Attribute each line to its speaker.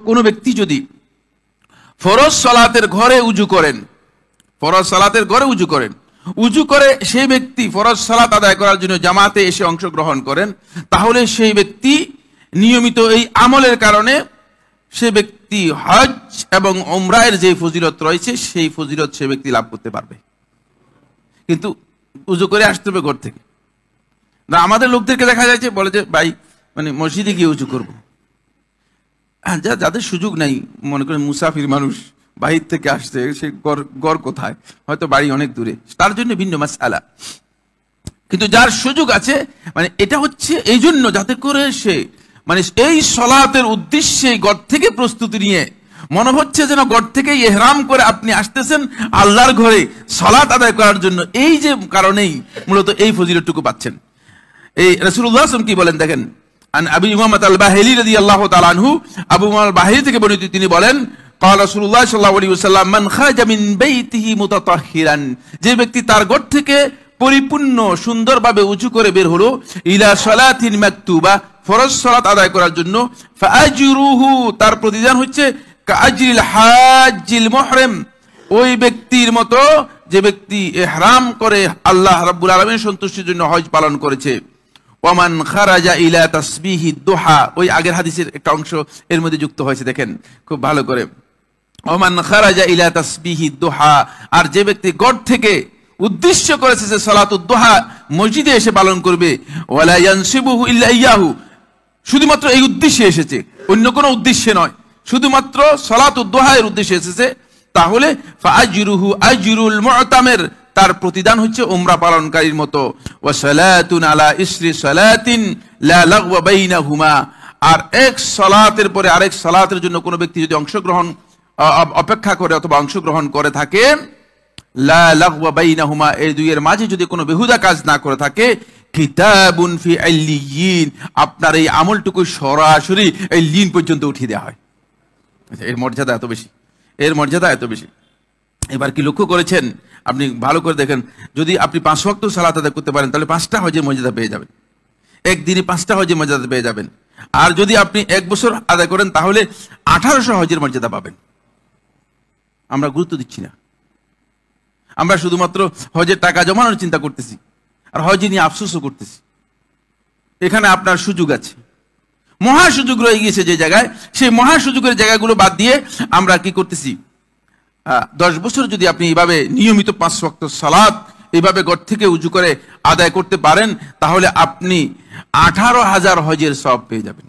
Speaker 1: কোনো ব্যক্তি যদি ফরজ সালাতের ঘরে উজু করেন, ফরজ সালাতের ঘরে উজু করেন, উজু করে সেই ব্যক্তি ফরজ সালাত আদায় করার জন্য জামাতে এসে অংশগ্রহণ করেন, তাহলে সেই ব্যক্তি নিয়মিত এই আমলের কারণে সে ব্যক্তি হজ এবং উমরার যে ফজিলত রয়েছে সেই ফজিলত সে ব্যক্তি লাভ করতে পারবে। কিন্তু উজু করে আসতে হবে ঘর থেকে। না, আমাদের লোকদেরকে দেখা যাচ্ছে বলে যে ভাই মানে মসজিদে গিয়ে উজু করবো। যাদের সুযোগ নাই, মনে করেন মুসাফির মানুষ বাহির থেকে আসছে, সে গড় কোথায়, হয়তো বাড়ি অনেক দূরে, তার জন্য ভিন্ন মাসআলা। কিন্তু যার সুযোগ আছে, মানে এটা হচ্ছে এই জন্য যাতে করে সে মানে এই সলাতের উদ্দেশ্যে ঘর থেকে প্রস্তুতি নিয়ে মনে হচ্ছে যেন ঘর থেকে ইহরাম করে আপনি আসতেছেন আল্লাহর ঘরে সালাত আদায় করার জন্য, এই যে কারণেই মূলত এই ফজিলতটুকু পাচ্ছেন। এই রাসূলুল্লাহ সাল্লাল্লাহু আলাইহি ওয়াসাল্লাম কি বলেন দেখেন, আন আবি উমামাহ আল-বাহিলি রাদিয়াল্লাহু তাআলা আনহু, আবু উমামা আল-বাহিলি থেকে বর্ণিত, তিনি বলেন قال রাসূলুল্লাহ সাল্লাল্লাহু আলাইহি ওয়াসাল্লাম মান খারাজা মিন বাইতিহি মুতাতাহহিরান, যে ব্যক্তি তার ঘর থেকে পরিপূর্ণ সুন্দরভাবে উজু করে বের হলো, ইলা সালাতিন মাকতুবা, ফরজ সালাত আদায় করার জন্য, ফাআজরুহু, তার প্রতিদান হচ্ছে কাআজরিল হাজ্জিল মুহরিম, ওই ব্যক্তির মতো যে ব্যক্তি ইহরাম করে আল্লাহ রাব্বুল আলামিনের সন্তুষ্টির জন্য হজ পালন করেছে। ওয়ামান খারাজা ইলা তাসবিহিদ দুহা, ওই আগের হাদিসের একটা অংশ এর মধ্যে যুক্ত হয়েছে, দেখেন খুব ভালো করে। ওয়ামান খারাজা ইলা তাসবিহিদ দুহা, আর যে ব্যক্তি ঘর থেকে উদ্দেশ্য করেছে যে সালাতুদ দুহা মসজিদে এসে পালন করবে, ওয়ালা ইয়ানসিবুহু ইল্লা ইয়াহু, শুধুমাত্র এই উদ্দেশ্যে এসেছে, অন্য কোনো উদ্দেশ্যে নয়, শুধুমাত্র সালাতুদ দুহা এর উদ্দেশ্যে এসেছে, তাহলে ফাআজরুহু আজরুল মুতামির, তার প্রতিদান হচ্ছে উমরা পালনকারীর মতো। ওয়া সালাতুন আলা ইসরি সালাতিন লা লাগওয়া বাইনাহুমা, আর এক সালাতের পরে আরেক সালাতের জন্য কোনো ব্যক্তি যদি অপেক্ষা করে অথবা অংশগ্রহণ করে থাকে, লা লাগওয়া বাইনাহুমা, এই দুইয়ের মাঝে যদি কোনো বেহুদা কাজ না করে থাকে, কিতাবুন ফি আল্লিয়িন, আপনার এই আমলটুকু সরাসরি এই লিন পর্যন্ত উঠিয়ে দেওয়া হয়। এর মর্যাদা এত বেশি, এর মর্যাদা এত বেশি। এবার কি লক্ষ্য করেছেন, আপনি ভালো করে দেখেন, যদি আপনি 5 ওয়াক্ত সালাত আদায় করতে পারেন তাহলে 5টা হজের মর্যাদা পেয়ে যাবেন, একদিনে 5টা হজের মর্যাদা পেয়ে যাবেন। আর যদি আপনি 1 বছর আদায় করেন তাহলে 1800 হজের মর্যাদা পাবেন। আমরা গুরুত্ব দিচ্ছি না, আমরা শুধুমাত্র হজের টাকা জমানোর চিন্তা করতেছি আর হজে নিয়ে আফসোসও করতেছি। এখানে আপনার সুযোগ আছে, মহা সুযোগ রয়ে গিয়েছে যে জায়গায়, সেই মহা সুযোগের জায়গাগুলো বাদ দিয়ে আমরা কি করতেছি, 10 বছর যদি আপনি এইভাবে নিয়মিত 5 ওয়াক্ত সালাত এইভাবে ঘর থেকে উজু করে আদায় করতে পারেন, তাহলে আপনি 18,000 হজের সওয়াব পেয়ে যাবেন।